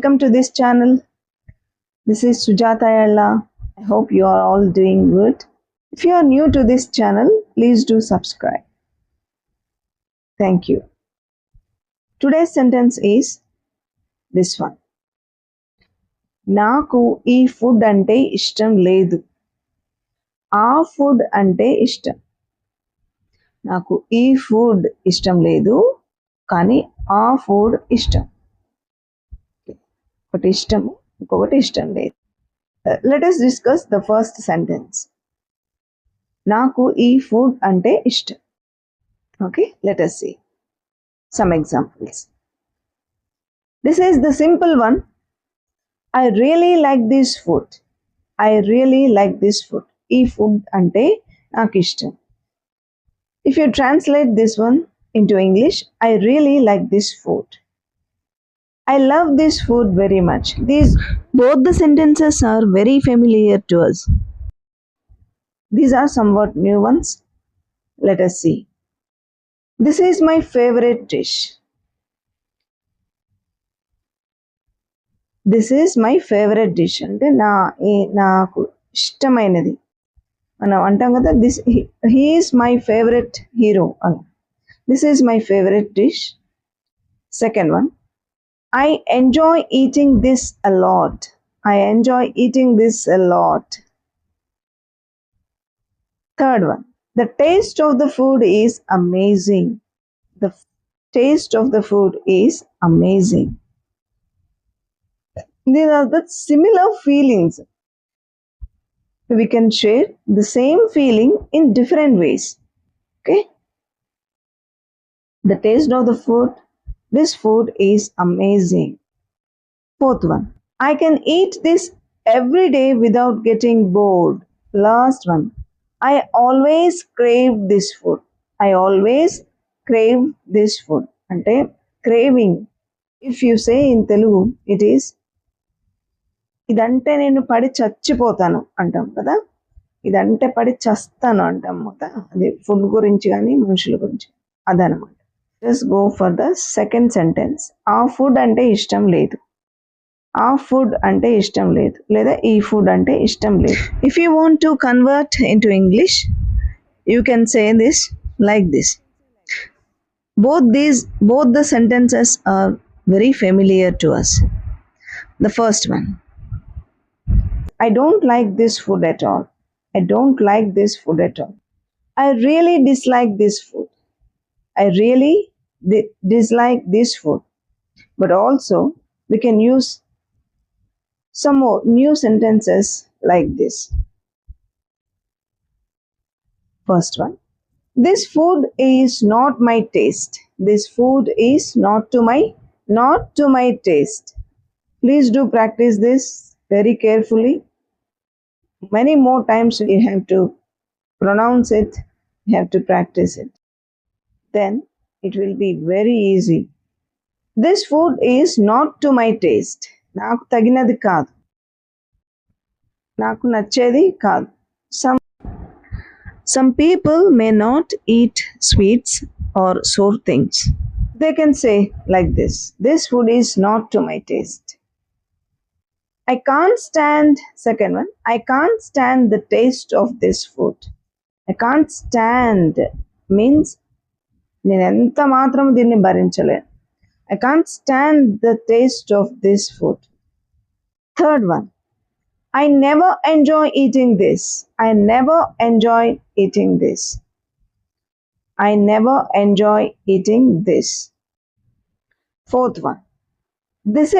welcome to this channel. This is Sujata Yalla. I hope you are all doing good. If you are new to this channel, please do subscribe. Thank you. Today's sentence is this one. నాకు ఈ food అంటే ఇష్టం లేదు. ఆ food అంటే ఇష్టం. నాకు ఈ ఫుడ్ ఇష్టం లేదు కానీ ఆ ఫుడ్ ఇష్టం. ఒకటి ఇష్టం ఇంకొకటి ఇష్టం లేదు. Let us discuss the first sentence. నాకు ఈ ఫుడ్ అంటే ఇష్టం. Okay, let us see some examples. This is the simple one. I really like this food. I really like this food. ఈ ఫుడ్ అంటే నాకు ఇష్టం. If you translate this one into English, I really like this food. I love this food very much. Both the sentences are very familiar to us. These are somewhat new ones. Let us see. This is my favorite dish. This is my favorite dish. అంటే నాకు ఇష్టమైనది. మనం అంటాం కదా, he is my favorite hero. This is my favorite dish. Second one, I enjoy eating this a lot. I enjoy eating this a lot. Third one, the taste of the food is amazing. The taste of the food is amazing. These are the similar feelings. We can share the same feeling in different ways. Okay? The taste of the food. This food is amazing. Fourth one, I can eat this every day without getting bored. Last one, I always crave this food. I always crave this food. Ante craving. If you say in Telugu, it is ఇదంటే నేను పడి చచ్చిపోతాను అంటాం కదా, ఇదంటే పడి చస్తాను అంటాం కదా. అది ఫుడ్ గురించి కానీ మనుషుల గురించి అదనమాట. Just go for the second sentence. ఆ ఫుడ్ అంటే ఇష్టం లేదు. ఆ ఫుడ్ అంటే ఇష్టం లేదు లేదా ఈ ఫుడ్ అంటే ఇష్టం లేదు. If you want to convert into English, you can say this like this. Both the sentences are very familiar to us. The first one, I don't like this food at all. I don't like this food at all. I really dislike this food. I really dislike this food. But also, we can use some more new sentences like this. First one, this food is not my taste. This food is not to my taste. Please do practice this very carefully. Many more times you have to pronounce it, you have to practice it. Then it will be very easy. This food is not to my taste. నాకు తగినది కాదు, నాకు నచ్చేది కాదు. Some people may not eat sweets or sour things. They can say like this, this food is not to my taste. I can't stand, second one, I can't stand the taste of this food. I can't stand means నేను ఎంత మాత్రం దీన్ని భరించలేను. I can't stand the taste of this food. Third one, I never enjoy eating this. I never enjoy eating this. I never enjoy eating this. Fourth one, this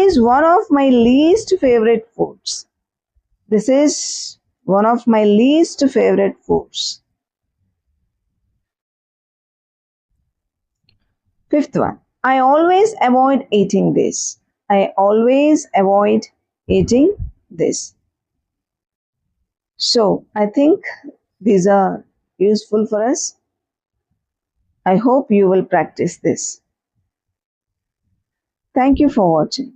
is one of my least favorite foods. This is one of my least favorite foods. Fifth one, I always avoid eating this. I always avoid eating this. So, I think these are useful for us. I hope you will practice this. Thank you for watching.